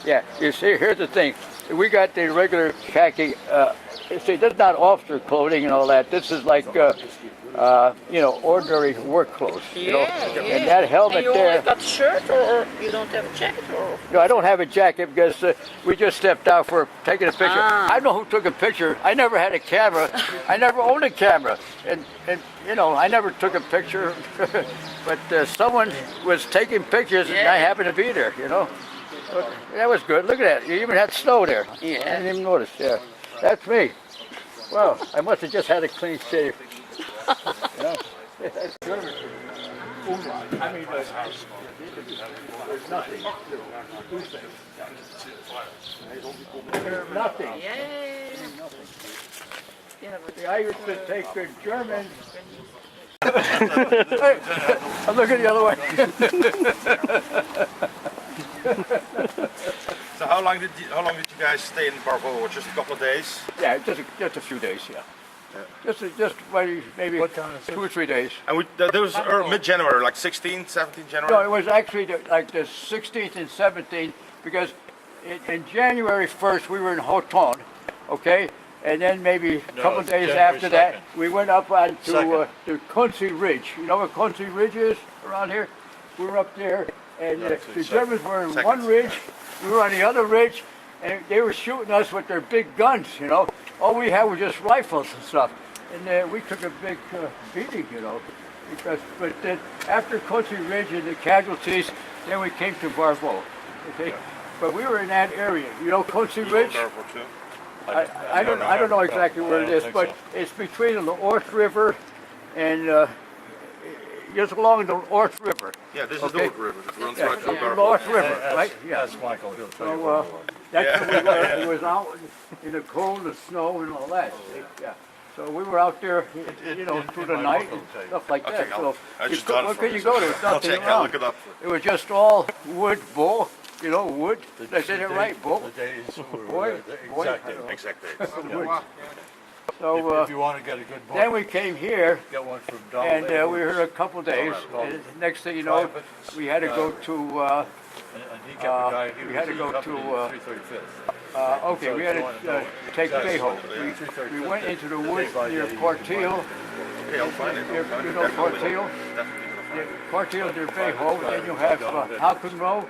Yeah, you see, here's the thing. We got the regular khaki. See, that's not officer clothing and all that. This is like, ordinary work clothes. You know? And that helmet and you there. only got shirt, or you don't have a jacket, or? No, I don't have a jacket because we just stepped out for taking a picture. I know who took a picture. I never had a camera. I never owned a camera, and I never took a picture. But someone was taking pictures, and I happened to be there. But that was good. Look at that. You even had snow there. Yeah. I didn't even notice. Yeah, that's me. Well, I must have just had a clean shave. That's good. I mean, there's nothing. There's nothing. Yeah. I used to take the German. Hey, I'm looking the other way. So how long did you guys stay in Barvo? Just a couple of days? Yeah, just a few days. Yeah. Just maybe 2 or 3 days. And those are mid-January, like 16th, 17th January? No, it was actually like the 16th and 17th because in January 1st we were in Houghton, okay? And then maybe a couple of days after that, we went up onto the Quincy Ridge. You know what Quincy Ridge is around here? We were up there, and the Germans were in one ridge, we were on the other ridge, and they were shooting us with their big guns, All we had was just rifles and stuff. And we took a big beating, but then after Quincy Ridge and the casualties, then we came to Barvo, okay? But we were in that area. You know Quincy Ridge? Barvo too? I don't know exactly where it is, but it's between the Orth River and just along the Orth River. Yeah, this is the Orth River. It runs right through The Barvo. Orth River, right? Yeah. That's Michael. He'll tell you So that's where we were. It was out in the cold, the snow, and all that. Yeah. So we were out there, through the night and stuff like that. So what could you go to? There's nothing around. I'll look it up. It was just all wood, bull. Wood. Did I say that right? Bull. The days Boy. Exact date. So if you want to get a good book, then we came here, get one from Don. and we were here a couple days. And next thing you know, we had to go to. And he kept a guy. We had to go to. 335th. Okay, we had to take Bayho. We went into the woods near Portil. Okay, I'll find it. You know Portil? Portil near Bayho. Then you have Halkenrow.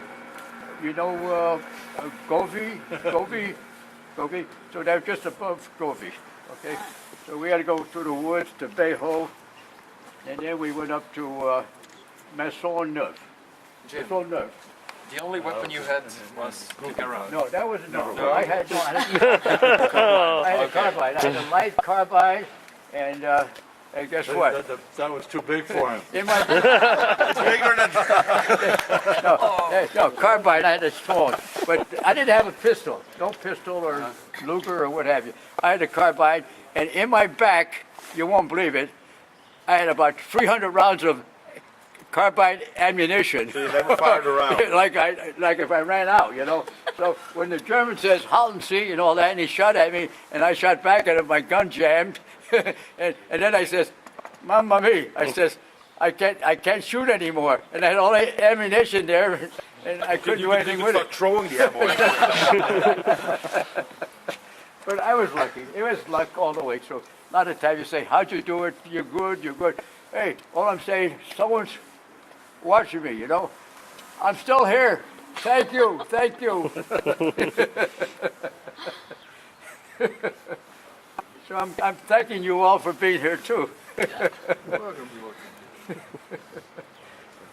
You know Govey. So they're just above Govey. Okay, so we had to go through the woods to Bayho, and then we went up to Maisonneuve. Maisonneuve. The only weapon you had was the garage. No, that wasn't. No, I had a carbine. I had a light carbine, and guess what? That was too big for him. In my It's bigger than no carbine. I had a small, but I didn't have a pistol. No pistol or Luger or what have you. I had a carbine, and in my back, you won't believe it, I had about 300 rounds of carbine ammunition. So you never fired around. like if I ran out, So when the German says "Halten Sie" and all that, and he shot at me, and I shot back at him, my gun jammed, and then I says, "Mamma mia!" I says, I can't shoot anymore, and I had all the ammunition there, and I couldn't do anything with it. Start throwing the ammo. But I was lucky. It was luck all the way. So a lot of times you say, "How'd you do it? You're good. You're good." Hey, all I'm saying, someone's watching me. I'm still here. Thank you. Thank you. So I'm thanking you all for being here too.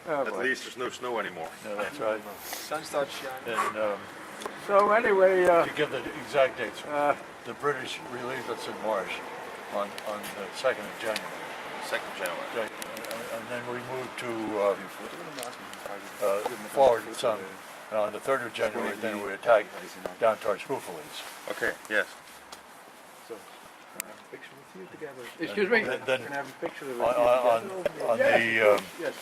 At least there's no snow anymore. No, that's right. Sun starts shining. And So anyway, to give the exact dates, the British relieved us in March on the 2nd of January. 2nd of January. And then we moved to forward some. And on the 3rd of January, then we attacked down towards Houffalize. Okay, yes. excuse me. Then Can I have a picture of it? on the Yes.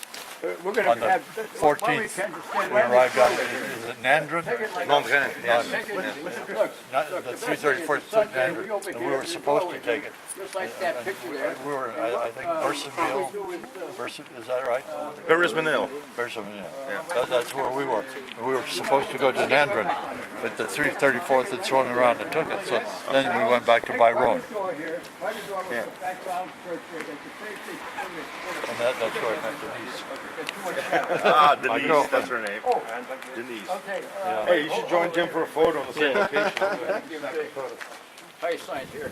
we're gonna On the have. 14th, we arrived on, is it Nandrin? Nandrin, yes. The 334th took Nandrin, and we were supposed to take it. Just like that picture there. We were, I think, Bersonville, is that right? Berismanil. Bersonville, yeah. That's where we were. We were supposed to go to Nandrin, but the 334th had swung around and took it, so then we went back to Byron. Yeah. And that's where I met Denise. Ah, Denise, that's her name. Denise. Okay, Hey, you should join Jim for a photo on the same location. I signed here.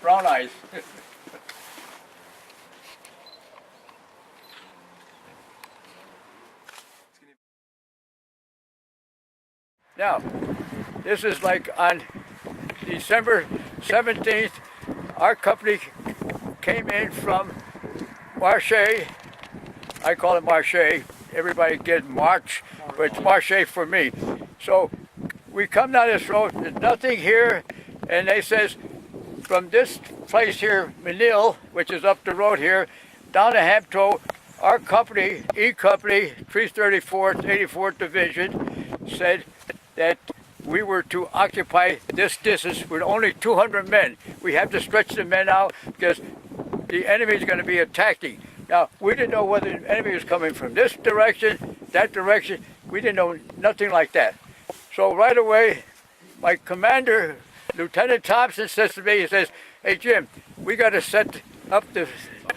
Brown eyes. Now, this is like on December 17th, our company came in from Marche. I call it Marche. Everybody gets March, but it's Marche for me. So we come down this road, there's nothing here, and they says, from this place here, Manil, which is up the road here, down to Hampton, our company, E Company, 334th, 84th Division, said that we were to occupy this distance with only 200 men. We have to stretch the men out because the enemy is going to be attacking. Now, we didn't know whether the enemy was coming from this direction, that direction. We didn't know nothing like that. So right away, my commander, Lieutenant Thompson, says to me, he says, "Hey, Jim, we got to set up the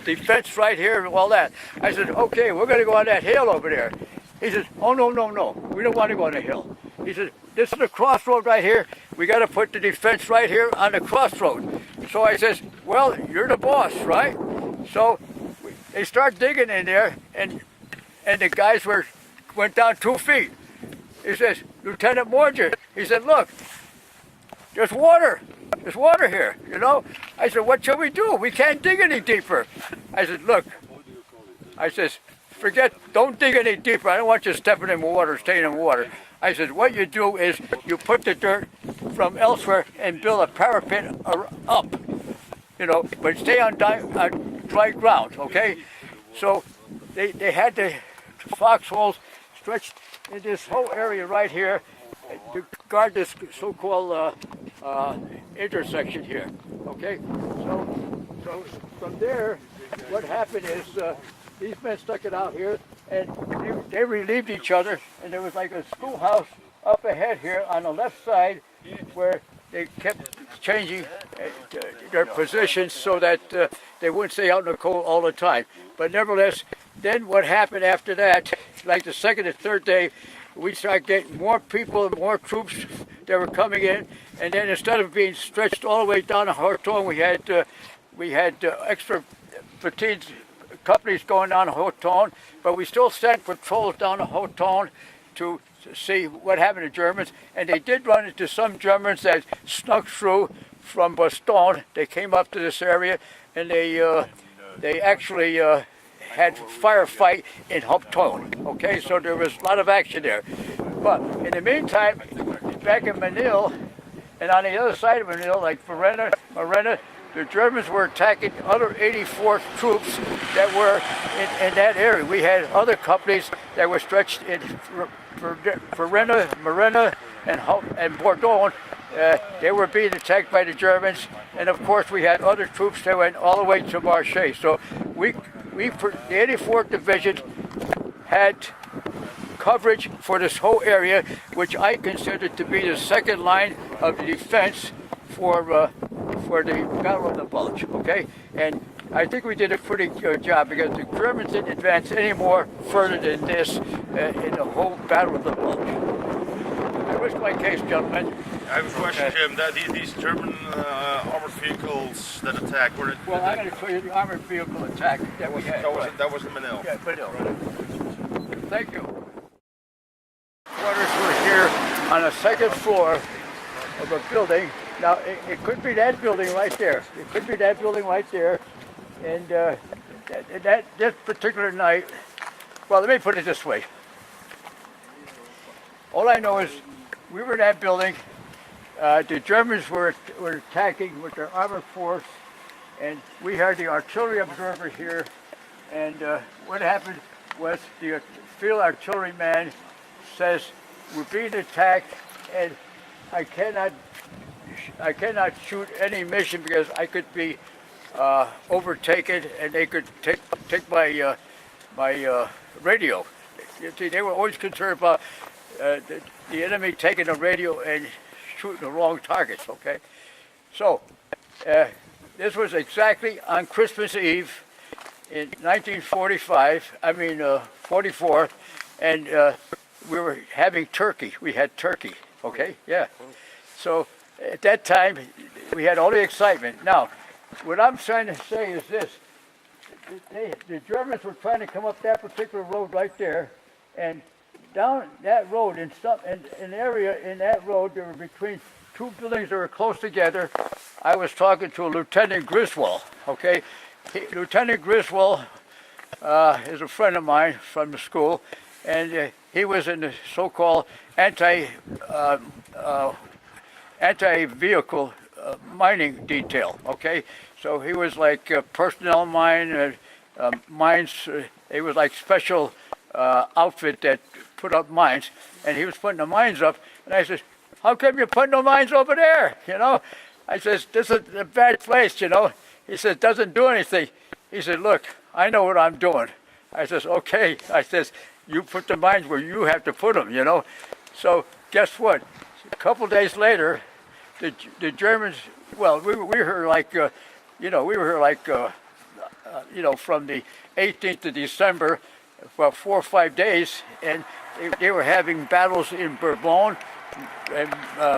defense right here and all that." I said, "Okay, we're going to go on that hill over there." He says, "Oh, no, no, no. We don't want to go on the hill." He said, "This is the crossroad right here. We got to put the defense right here on the crossroad." So I says, "Well, you're the boss, right?" So they start digging in there, and the guys went down 2 feet. He says, "Lieutenant Morgia," he said, "Look, there's water. There's water here, you know." I said, "What shall we do? We can't dig any deeper." I said, "Look," I says, don't dig any deeper. I don't want you stepping in water, staying in water. I said, "What you do is you put the dirt from elsewhere and build a parapet up, you know, but stay on dry ground, okay?" So they had the foxholes stretched in this whole area right here to guard this so-called intersection here, okay? So from there, what happened is these men stuck it out here, and they relieved each other, and there was like a schoolhouse up ahead here on the left side where they kept changing their positions so that they wouldn't stay out in the cold all the time. But nevertheless, then what happened after that, like the second and third day, we started getting more people, more troops that were coming in, and then instead of being stretched all the way down to Horton, we had extra platoons, companies going down to Horton, but we still sent patrols down to Horton to see what happened to Germans, and they did run into some Germans that snuck through from Bastogne. They came up to this area, and they actually had firefight in Hampton. Okay, so there was a lot of action there. But in the meantime, back in Manil, and on the other side of Manil, like Marina, the Germans were attacking other 84th troops that were in that area. We had other companies that were stretched in Marina, and Bordeaux. They were being attacked by the Germans, and of course we had other troops that went all the way to Marseille. So the 84th Division had coverage for this whole area, which I considered to be the second line of defense for the Battle of the Bulge. Okay, and I think we did a pretty good job because the Germans didn't advance any more further than this in the whole Battle of the Bulge. I rest my case, gentlemen. I have a question, Jim. These German armored vehicles that attacked, were it? Well, I'm going to show you the armored vehicle attack that we had. That was the Manil. Yeah, Manil. Thank you. Quarters were here on the second floor of a building. Now, it could be that building right there. It could be that building right there. And this particular night, well, let me put it this way. All I know is we were in that building. The Germans were attacking with their armored force, and we had the artillery observer here. And what happened was the field artilleryman says, "We're being attacked, and I cannot shoot any mission because I could be overtaken, and they could take my radio." You see, they were always concerned about the enemy taking the radio and shooting the wrong targets. Okay, so this was exactly on Christmas Eve in 1945. 44, and we were having turkey. We had turkey. Okay, yeah. So at that time, we had all the excitement. Now, what I'm trying to say is this. The Germans were trying to come up that particular road right there, and down that road, in an area in that road, there were between two buildings that were close together. I was talking to Lieutenant Griswold, okay? Lieutenant Griswold is a friend of mine from the school, and he was in the so-called anti-vehicle mining detail, okay? So he was like personnel mines. It was like special outfit that put up mines, and he was putting the mines up. And I said, "How come you're putting the mines over there?" You know, I says, "This is a bad place." You know, he says, "Doesn't do anything." He said, "Look, I know what I'm doing." I says, "Okay." I says, "You put the mines where you have to put them." You know, so guess what? A couple days later, the Germans. Well, we were here like, we were here like, from the 18th of December, about 4 or 5 days, and they were having battles in Bourbon and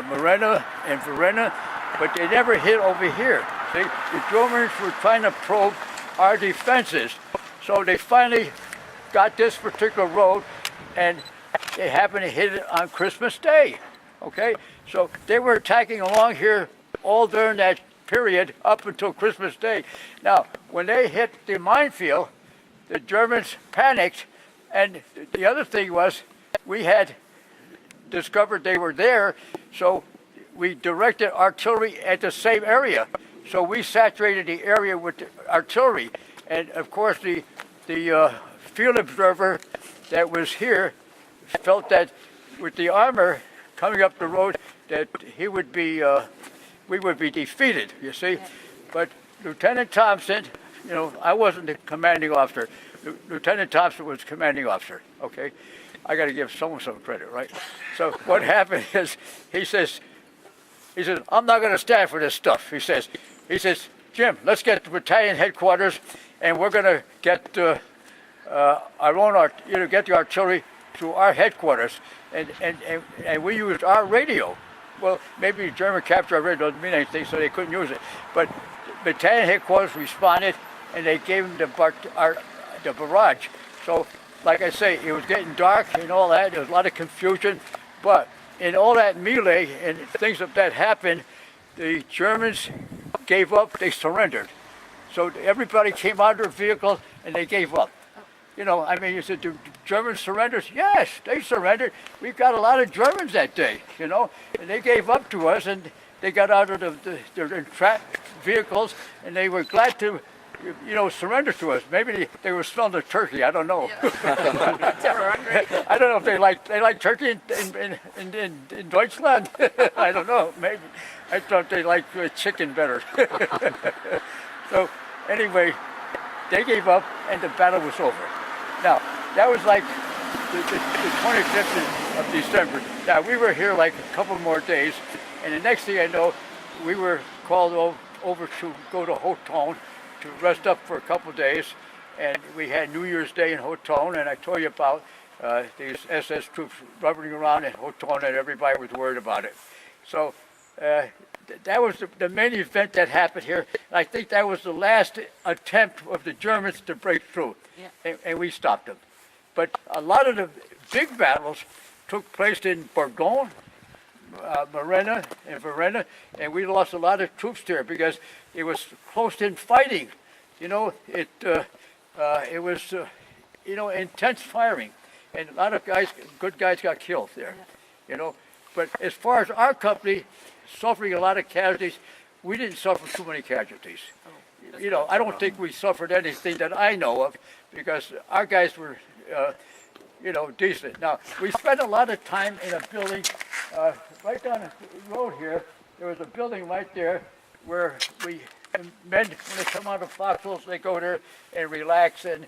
Morena and Verena, but they never hit over here. See, the Germans were trying to probe our defenses, so they finally got this particular road, and they happened to hit it on Christmas Day. Okay, so they were attacking along here all during that period up until Christmas Day. Now, when they hit the minefield, the Germans panicked, and the other thing was we had discovered they were there, so we directed artillery at the same area. So we saturated the area with the artillery, and of course the field observer that was here felt that with the armor coming up the road that we would be defeated, you see. But Lieutenant Thompson, I wasn't the commanding officer. Lieutenant Thompson was commanding officer, okay? I got to give someone some credit, right? So what happened is he says, "I'm not going to stand for this stuff." He says, "Jim, let's get to battalion headquarters, and we're going to get get the artillery to our headquarters, and we used our radio." Well, maybe the German captured our radio doesn't mean anything, so they couldn't use it. But battalion headquarters responded, and they gave them the barrage. So, like I say, it was getting dark and all that. There was a lot of confusion, but in all that melee and things that happened, the Germans gave up. They surrendered. So everybody came out of their vehicles and they gave up. You said, "Do Germans surrender?" Yes, they surrendered. We got a lot of Germans that day, and they gave up to us, and they got out of their entrapped vehicles, and they were glad to, surrender to us. Maybe they were smelling the turkey. I don't know. I don't know if they like turkey in Deutschland. I don't know. Maybe I thought they liked chicken better. So anyway, they gave up, and the battle was over. Now, that was like the 25th of December. Now, we were here like a couple more days, and the next thing I know, we were called over to go to Houghton to rest up for a couple of days, and we had New Year's Day in Houghton, and I told you about these SS troops rubbering around in Houghton, and everybody was worried about it. So that was the main event that happened here. I think that was the last attempt of the Germans to break through, and we stopped them. But a lot of the big battles took place in Bourgogne, Morena, and Verena, and we lost a lot of troops there because it was close-in fighting. It was intense firing, and a lot of good guys got killed there. you know. But as far as our company suffering a lot of casualties, we didn't suffer too many casualties. You know, I don't think we suffered anything that I know of because our guys were, you know, decent. Now, we spent a lot of time in a building right down the road here. There was a building right there where men, when they come out of foxholes, they go there and relax and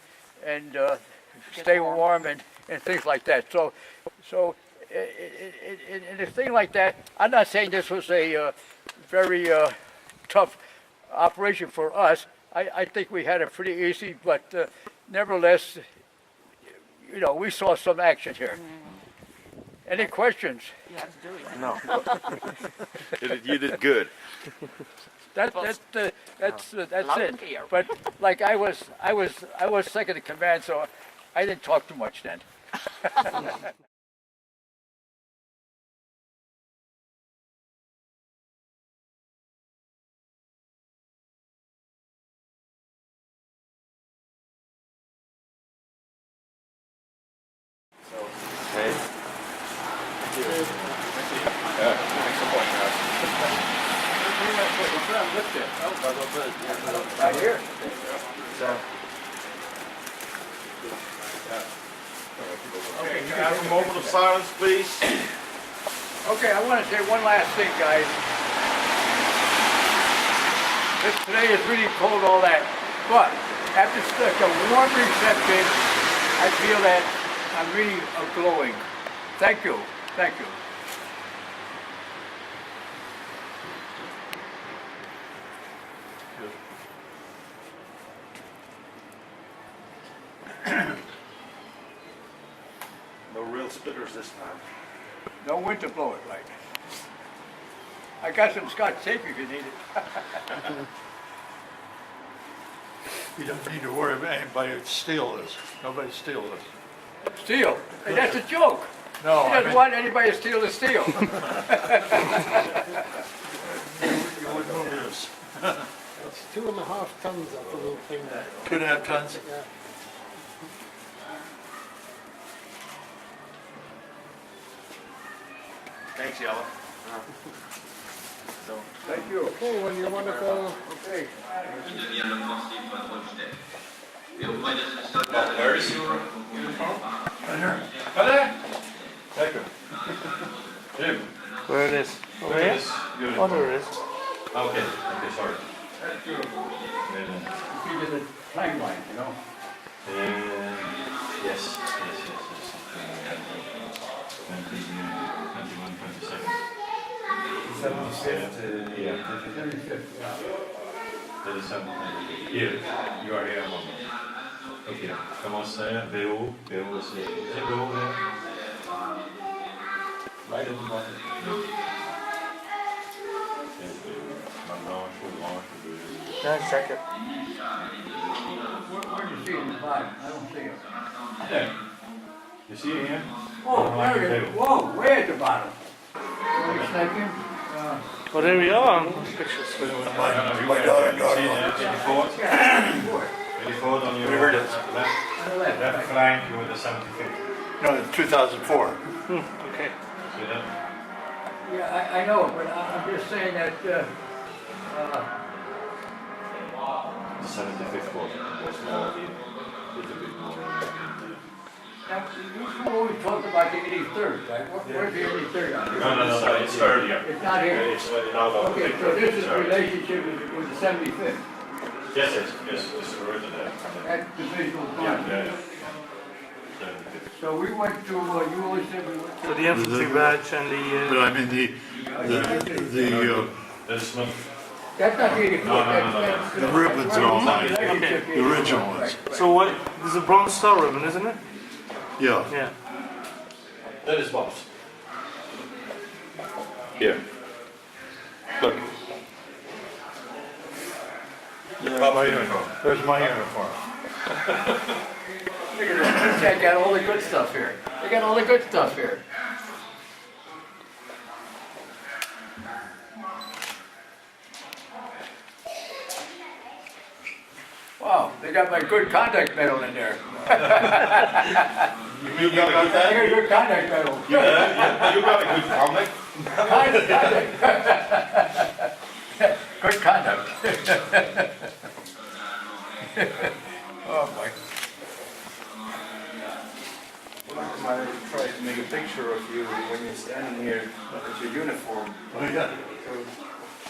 stay warm and things like that. So in a thing like that, I'm not saying this was a very tough operation for us. I think we had it pretty easy, but nevertheless, you know, we saw some action here. Any questions? You have to do it. No. You did good. That's Loud it. and clear. But like I was second in command, so I didn't talk too much then. Right here. Okay, can I have a moment of silence, please? Okay, I want to say one last thing, guys. Today is really cold, all that, but after such a warm reception, I feel that I'm really glowing. Thank you. Thank you. No real spitters this time. No wind to blow it right. I got some Scotch tape if you need it. You don't need to worry about anybody steal this. Nobody steal this. Steal. Hey, that's a joke. No, He I doesn't mean, want anybody to steal the steel. you wouldn't know this. It's 2.5 tons of the little thing there. 2.5 tons? Yeah. Thanks, Yella. Thank you. Okay, well, you want to go? Okay. Where is your uniform? Thank you. Jim. Where it is? Where is Oh, uniform? there it is. Okay, okay, sorry. That's good. You did the timeline, you know. Yes, yes, yes, yes. 21, 22nd. 75th, yeah. 37th. Here, you are here, Mom. Okay, commence BO, BO is it BO there? Right at the bottom. Yeah, check it. Where do you see it in the bottom? I don't see it. There. You see it here? Oh, there it is. Whoa, way at the bottom. Wait a second. Oh, there we are. Pictures. My daughter, see 84th? Yeah, 84th on your We heard it. left, on the left. left flank with the 75th. No, it's 2004. Okay. See that? Yeah, I know, but I'm just saying that, The 75th was more, a little bit more. now, you always talked about the 83rd, right? Where's the 83rd on here? No, it's earlier. It's not here? It's out of Okay, so this is the relationship with the 75th. Yes, this is original. That's the visual Yeah, bond. yeah. So we went to, you always said we went to. So the infantry badge and the. But I mean, That's not. That's not the 84th. No. the ribbons are all mine. Relationship The original ones. Right. So what? This is a Bronze Star ribbon, isn't it? Yeah. Yeah. That is Bob's. Here. Look. There's my uniform. There's my uniform. Look at this. They got all the good stuff here. They got all the good stuff here. Wow, they got my good conduct medal in there. You got a good I got a time? good conduct medal. You got a good comic? Good conduct. Oh, boy. I tried to make a picture of you when you're standing here with your uniform. Oh, yeah. So,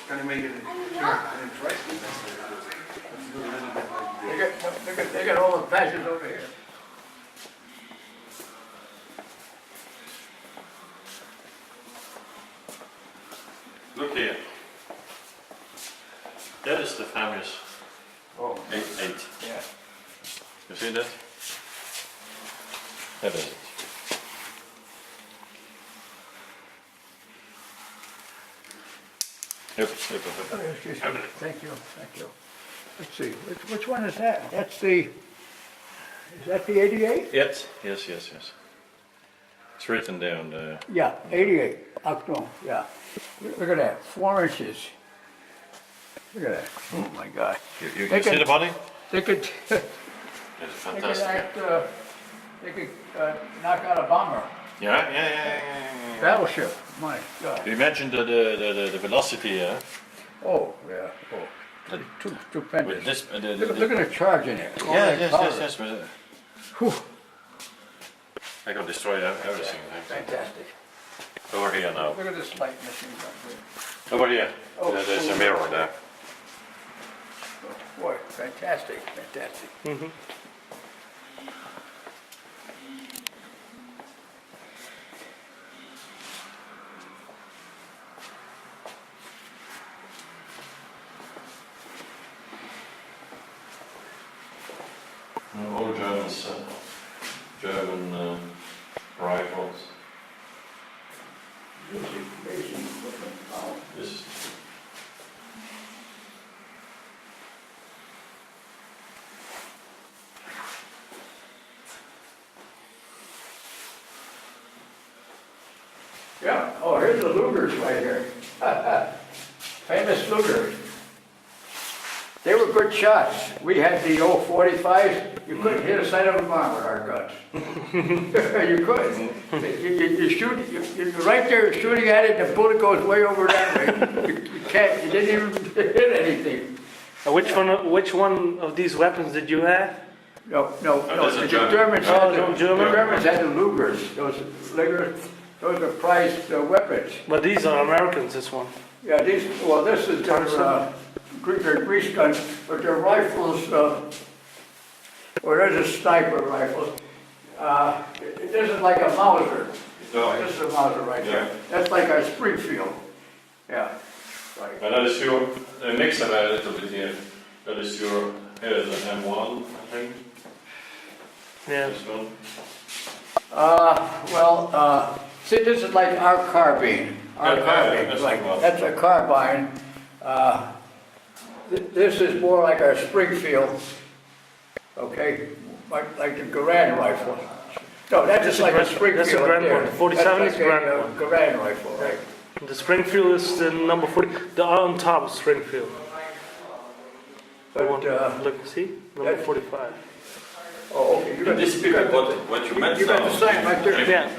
kind of make it interesting. Let's do a little bit like They got all the patches over here. Look here. That is the famous Oh, 8-8. yeah. You see that? That is it. Yep, yep, Oh, yep. excuse me. Thank you, thank you. Let's see, which one is that? That's the, is that the 88? Yes, yes, yes, yes. It's written down there. Yeah, 88, October, yeah. Look at that, 4 inches. Look at that, oh my God. You They see can- the body? They could, It's they could fantastic. act, they could knock out a bomber, Yeah. battleship, my God. You imagine the velocity, yeah? Oh, yeah, oh, The- too, With stupendous. this, Look at the charge in it. All yeah, that yes, power. yes, yes. But, Whew, I can destroy everything. fantastic. Over here now. Look at this light machine gun here. Over here. Oh, There's a mirror there. Boy, fantastic, fantastic. All Germans, German rifles. This. Yeah, oh, here's the Lugers right here. Famous Lugers. They were good shots. We had the old 45s. You couldn't hit a sight of a bomb with our guns. You couldn't. You shoot, you're right there shooting at it, the bullet goes way over that way. You can't, you didn't even hit anything. Which one of these weapons did you have? No. that's a The German. Germans Oh, had the German. Germans had the Lugers. Those Lugers, those are prized weapons. But these are Americans, this one. Yeah, this is their grease guns, but their rifles, or there's a sniper rifle. This is like a Mauser. No, This is a Mauser right there. Yeah. That's like a Springfield. Yeah, right. and that is your, mix of a little bit here. That is your, here is an M1, I think. Yeah. This one. See, this is like our carbine. Our Yeah, carbine, that's like, what it was. that's a carbine. This is more like our Springfield, okay, like the Garand rifle. No, that's just like a Springfield. That's a Garand there. one. 47 That's is like Garand a, one. Garand rifle, right? The Springfield is the number 40. The on top is Springfield. The one, But, look, see? Number that- 45. oh, okay, you got This is you got what you meant you got now. the sign right there. Yeah.